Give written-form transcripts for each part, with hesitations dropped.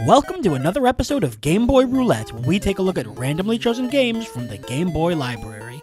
Welcome to another episode of Game Boy Roulette, where we take a look at randomly chosen games from the Game Boy library.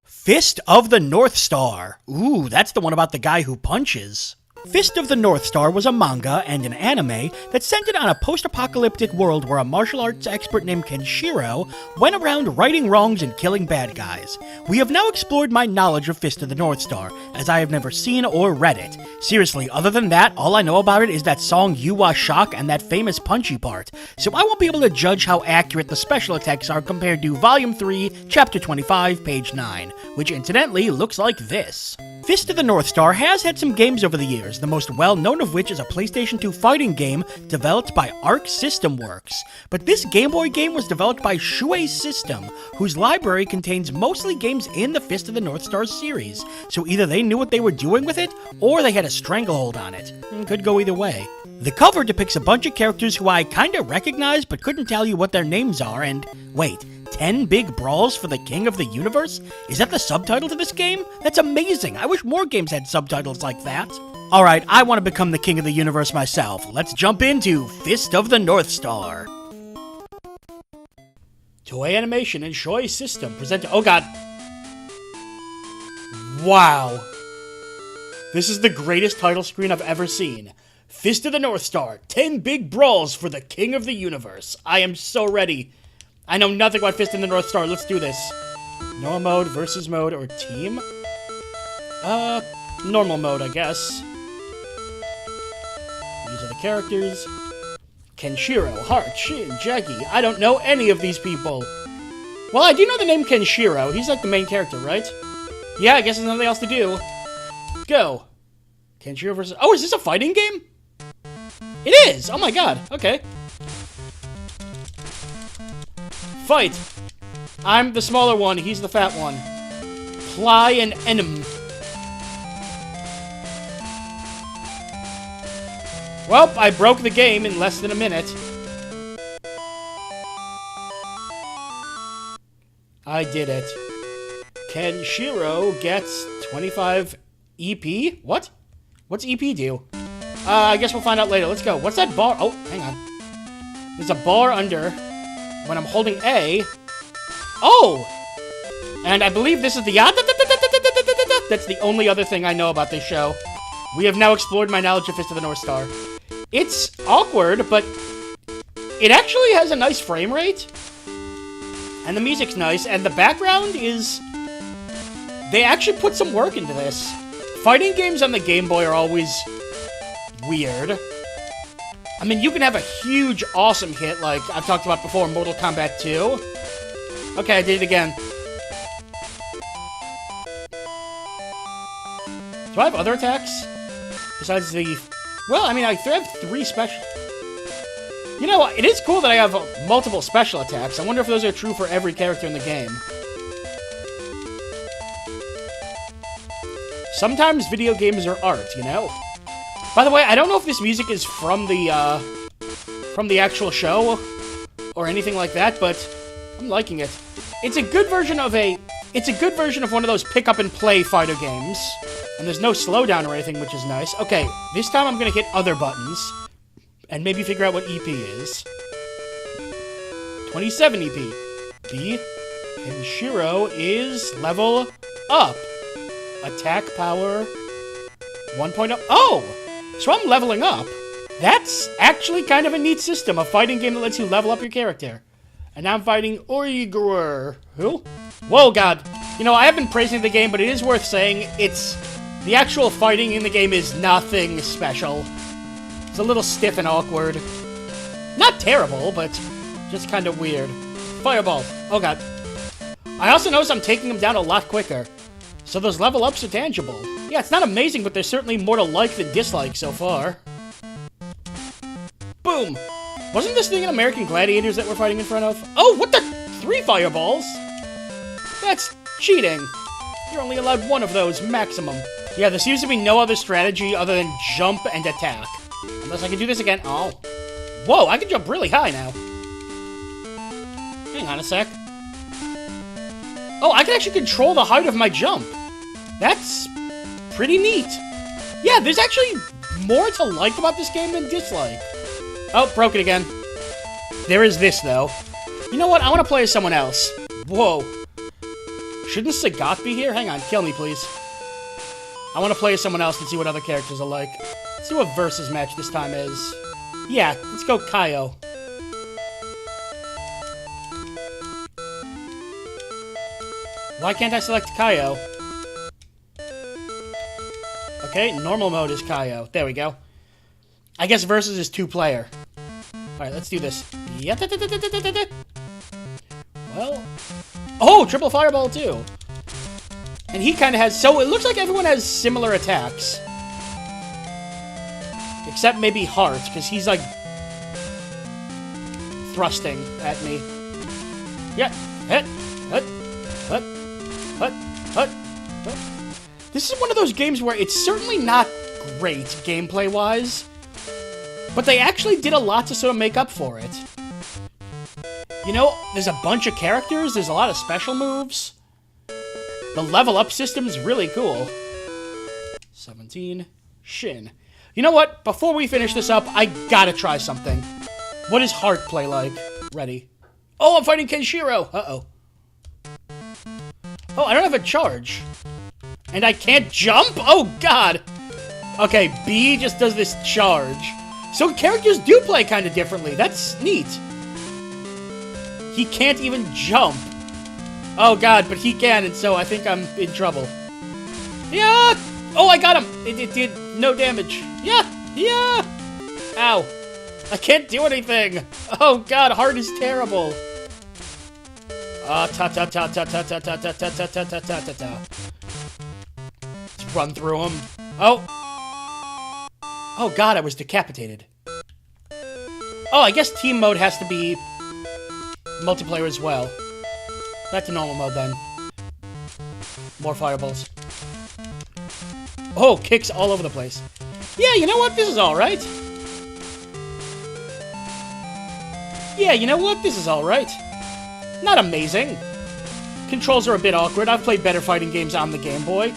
Fist of the North Star. Ooh, that's the one about the guy who punches. Fist of the North Star was a manga and an anime that centered on a post-apocalyptic world where a martial arts expert named Kenshiro went around righting wrongs and killing bad guys. We have now explored my knowledge of Fist of the North Star, as I have never seen or read it. Seriously, other than that, all I know about it is that song You Wa Shock and that famous punchy part, so I won't be able to judge how accurate the special attacks are compared to Volume 3, Chapter 25, Page 9, which incidentally looks like this. Fist of the North Star has had some games over the years, the most well-known of which is a PlayStation 2 fighting game developed by Arc System Works. But this Game Boy game was developed by Shuei System, whose library contains mostly games in the Fist of the North Star series, so either they knew what they were doing with it, or they had a stranglehold on it. Could go either way. The cover depicts a bunch of characters who I kinda recognize but couldn't tell you what their names are, and wait, 10 big brawls for the king of the universe? Is that the subtitle to this game? That's amazing! I wish more games had subtitles like that. Alright, I want to become the king of the universe myself. Let's jump into Fist of the North Star. Toei Animation and Shuei System present... Oh god. Wow. This is the greatest title screen I've ever seen. Fist of the North Star, 10 big brawls for the king of the universe. I am so ready. I know nothing about Fist of the North Star. Let's do this. Normal mode, versus mode, or team? Normal mode, I guess. These are the characters. Kenshiro, Heart, Shin, Jackie. I don't know any of these people. Well, I do know the name Kenshiro. He's like the main character, right? Yeah, I guess there's nothing else to do. Go. Kenshiro versus... Oh, is this a fighting game? It is! Oh my god. Okay. Fight! I'm the smaller one, he's the fat one. Ply and enim. Well, I broke the game in less than a minute. I did it. Kenshiro gets 25 EP? What? What's EP do? I guess we'll find out later. Let's go. What's that bar? Oh, hang on. There's a bar under... When I'm holding A... Oh! And I believe this is the... That's the only other thing I know about this show. We have now explored my knowledge of Fist of the North Star. It's awkward, but... It actually has a nice frame rate. And the music's nice, and the background is... They actually put some work into this. Fighting games on the Game Boy are always... weird. I mean, you can have a huge, awesome hit, like I've talked about before, Mortal Kombat 2. Okay, I did it again. Do I have other attacks? Besides the... Well, I mean, I have 3 special... You know, it is cool that I have multiple special attacks. I wonder if those are true for every character in the game. Sometimes video games are art, you know? By the way, I don't know if this music is from the actual show or anything like that, but I'm liking it. It's a good version of one of those pick up and play fighter games. And there's no slowdown or anything, which is nice. Okay, this time I'm gonna hit other buttons and maybe figure out what EP is. 27 EP. B. Kenshiro is level up. Attack power 1.0. Oh! So I'm leveling up. That's actually kind of a neat system, a fighting game that lets you level up your character. And now I'm fighting Oigurur. Who? Whoa, god. You know, I have been praising the game, but it is worth saying the actual fighting in the game is nothing special. It's a little stiff and awkward. Not terrible, but just kind of weird. Fireball. Oh god. I also notice I'm taking them down a lot quicker. So those level ups are tangible. Yeah, it's not amazing, but there's certainly more to like than dislike so far. Boom! Wasn't this thing in American Gladiators that we're fighting in front of? Oh, what the? 3 fireballs? That's cheating. You're only allowed 1 of those, maximum. Yeah, there seems to be no other strategy other than jump and attack. Unless I can do this again. Oh. Whoa, I can jump really high now. Hang on a sec. Oh, I can actually control the height of my jump. That's pretty neat. Yeah, there's actually more to like about this game than dislike. Oh, broke it again. There is this, though. You know what? I want to play as someone else. Whoa. Shouldn't Sagat be here? Hang on, kill me, please. I want to play as someone else and see what other characters are like. Let's see what versus match this time is. Yeah, let's go Kaio. Why can't I select Kaio? Okay, normal mode is Kaio. There we go. I guess versus is 2-player. Alright, let's do this. Well... Oh, triple fireball too. And he kind of has... So it looks like everyone has similar attacks. Except maybe Heart, because he's like... thrusting at me. Yeah. Hit. Hut. Hut. Hut. Hut. Hut. This is one of those games where it's certainly not great gameplay-wise, but they actually did a lot to sort of make up for it. You know, there's a bunch of characters, there's a lot of special moves. The level up system's really cool. 17. Shin. You know what? Before we finish this up, I gotta try something. What does Heart play like? Ready. Oh, I'm fighting Kenshiro! Uh-oh. Oh, I don't have a charge. And I can't jump? Oh, God! Okay, B just does this charge. So characters do play kind of differently. That's neat. He can't even jump. Oh, God, but he can, and so I think I'm in trouble. Yeah! Oh, I got him! It did no damage. Yeah! Yeah! Ow. I can't do anything! Oh, God, Heart is terrible. Ta-ta-ta-ta-ta-ta-ta-ta-ta-ta-ta-ta-ta. Let's run through him. Oh! Oh, God, I was decapitated. Oh, I guess team mode has to be multiplayer as well. Back to normal mode, then. More fireballs. Oh, kicks all over the place. Yeah, you know what? This is alright. Yeah, you know what? This is alright. Not amazing. Controls are a bit awkward. I've played better fighting games on the Game Boy.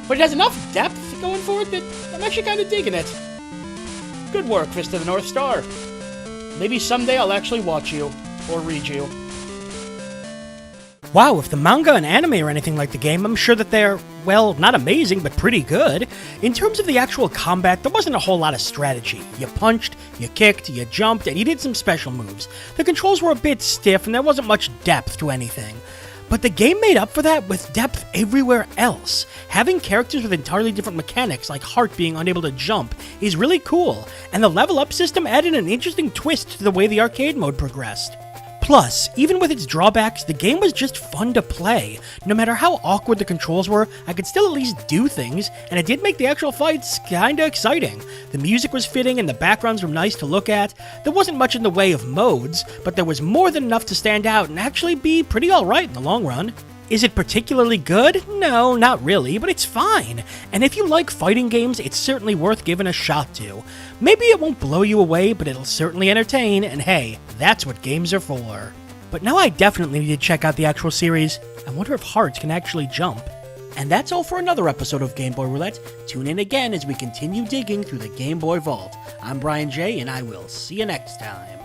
But it has enough depth going for it that I'm actually kind of digging it. Good work, Fist of the North Star. Maybe someday I'll actually watch you. Or read you. Wow, if the manga and anime are anything like the game, I'm sure that they're, well, not amazing, but pretty good. In terms of the actual combat, there wasn't a whole lot of strategy. You punched, you kicked, you jumped, and you did some special moves. The controls were a bit stiff, and there wasn't much depth to anything. But the game made up for that with depth everywhere else. Having characters with entirely different mechanics, like Heart being unable to jump, is really cool, and the level up system added an interesting twist to the way the arcade mode progressed. Plus, even with its drawbacks, the game was just fun to play. No matter how awkward the controls were, I could still at least do things, and it did make the actual fights kinda exciting. The music was fitting and the backgrounds were nice to look at. There wasn't much in the way of modes, but there was more than enough to stand out and actually be pretty alright in the long run. Is it particularly good? No, not really, but it's fine. And if you like fighting games, it's certainly worth giving a shot to. Maybe it won't blow you away, but it'll certainly entertain, and hey, that's what games are for. But now I definitely need to check out the actual series. I wonder if Heart can actually jump. And that's all for another episode of Game Boy Roulette. Tune in again as we continue digging through the Game Boy Vault. I'm BrianJ, and I will see you next time.